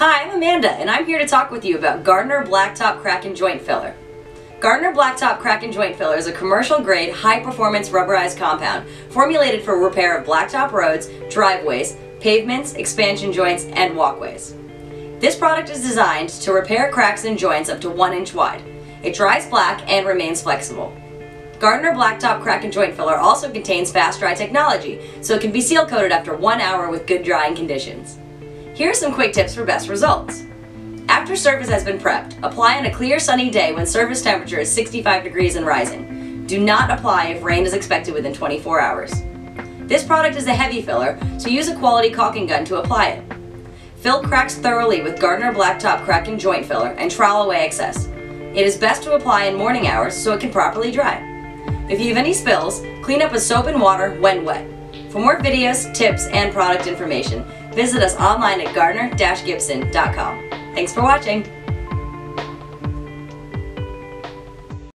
Hi, I'm Amanda, and I'm here to talk with you about Gardner Blacktop Crack and Joint Filler. Gardner Blacktop Crack and Joint Filler is a commercial-grade, high-performance rubberized compound formulated for repair of blacktop roads, driveways, pavements, expansion joints, and walkways. This product is designed to repair cracks in joints up to 1 inch wide. It dries black and remains flexible. Gardner Blacktop Crack and Joint Filler also contains fast dry technology, so it can be seal coated after 1 hour with good drying conditions. Here are some quick tips for best results. After surface has been prepped, apply on a clear sunny day when surface temperature is 65 degrees and rising. Do not apply if rain is expected within 24 hours. This product is a heavy filler, so use a quality caulking gun to apply it. Fill cracks thoroughly with Gardner Blacktop Crack and Joint Filler and trowel away excess. It is best to apply in morning hours so it can properly dry. If you have any spills, clean up with soap and water when wet. For more videos, tips, and product information, visit us online at gardner-gibson.com. Thanks for watching!